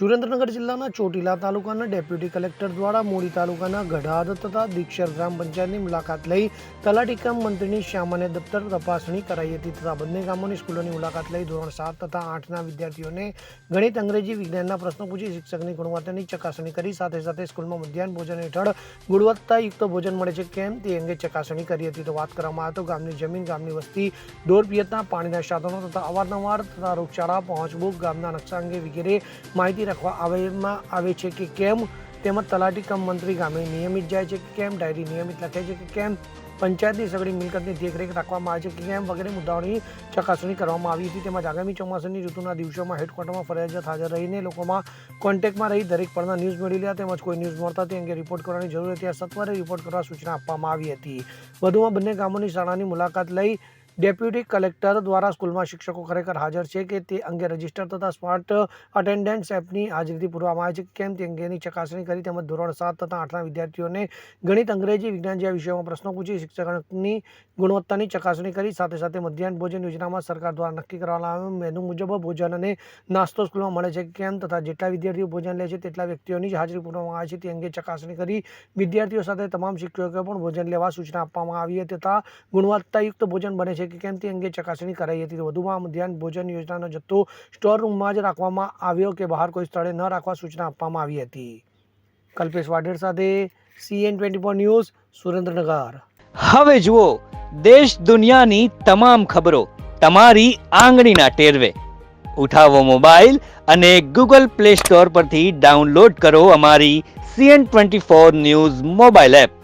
સુરેન્દ્રનગર જિલ્લાના ચોટીલા તાલુકાના deputy collector દ્વારા મૂળી તાલુકાના ગઢાદ તથા દીક્ષર ગ્રામ પંચાયતની મુલાકાત લઈ તલાટી કમ મંત્રીની સામાન્ય દફતર તપાસણી કરાઈ હતી તથા બંને ગામોની સ્કૂલોની મુલાકાત લઈ ધોરણ 7 તથા 8ના વિદ્યાર્થીઓને ગણિત, અંગ્રેજી, વિજ્ઞાનના પ્રશ્નો પૂછી શિક્ષકની ગુણવત્તાની ચકાસણી કરી સાથે સાથે સ્કૂલમાં મધ્યાહન ભોજન હેઠળ ગુણવત્તાયુક્ત ભોજન મળે છે કેમ તે અંગે ચકાસણી કરી હતી. તો વાત કરવામાં આવે તો ગામની જમીન, ગામની વસ્તી, ઢોર પિયતના પાણીના સાધનો તથા અવારનવાર તથા રોગચાળા, પહોંચબુક, ગામના નકશા અંગે વગેરે માહિતી રાખવા આવે છે કે કેમ, તેમજ તલાટી કમ મંત્રી ગામે નિયમિત જાય છે કે કેમ, ડાયરી નિયમિત લખે છે કે કેમ, પંચાયતની સગળી મિલકતની દેખરેખ રાખવામાં આવે છે કે કેમ વગેરે મુદ્દાઓની ચકાસણી કરવામાં આવી હતી. તેમજ આગામી ચોમાસાની ઋતુના દિવસોમાં હેડક્વાર્ટરમાં ફરજિયાત હાજર રહીને લોકોમાં કોન્ટેક્ટમાં રહી દરેક પરના ન્યૂઝ મેળવી રહ્યા તેમજ કોઈ ન્યૂઝ મળતા તે અંગે રિપોર્ટ કરવાની જરૂર હતી. આ સત્વરે રિપોર્ટ કરવા સૂચના આપવામાં આવી હતી. વધુમાં બંને ગામોની શાળાની મુલાકાત લઈ ડેપ્યુટી કલેક્ટર દ્વારા સ્કૂલમાં શિક્ષકો ખરેખર હાજર છે કે તે અંગે રજિસ્ટર તથા સ્માર્ટ અટેન્ડન્સ એપની હાજરી પૂરવામાં આવે છે કે કેમ તે અંગેની ચકાસણી કરી તેમજ ધોરણ 7 તથા 8ના વિદ્યાર્થીઓને ગણિત, અંગ્રેજી, વિજ્ઞાન જેવા વિષયોમાં પ્રશ્નો પૂછી શિક્ષકની ગુણવત્તાની ચકાસણી કરી સાથે સાથે મધ્યાહન ભોજન યોજનામાં સરકાર દ્વારા નક્કી કરવામાં આવેલ મેનુ મુજબ ભોજન અને નાસ્તો સ્કૂલમાં મળે છે કે કેમ તથા જેટલા વિદ્યાર્થીઓ ભોજન લે છે તેટલા વ્યક્તિઓની જ હાજરી પૂરવામાં આવે છે તે અંગે ચકાસણી કરી વિદ્યાર્થીઓ સાથે તમામ શિક્ષકોએ પણ ભોજન લેવા સૂચના આપવામાં આવી હતી તથા ગુણવત્તાયુક્ત ભોજન બને છે કે કેમ તે અંગે ચકાસણી કરાઈ હતી. વધુમાં મધ્યાહન ભોજન યોજનાનો જથ્થો સ્ટોર રૂમમાં જ રાખવામાં આવ્યો કે બહાર કોઈ સ્થળે ન રાખવા સૂચના આપવામાં આવી હતી. કલ્પેશ વાઢેર સાથે CN24 ન્યૂઝ, સુરેન્દ્રનગર. હવે જુઓ દેશ દુનિયાની તમામ ખબરો તમારી આંગળીના ટેરવે. ઉઠાવો મોબાઈલ અને Google Play Store પરથી ડાઉનલોડ કરો અમારી CN24 ન્યૂઝ મોબાઈલ એપ.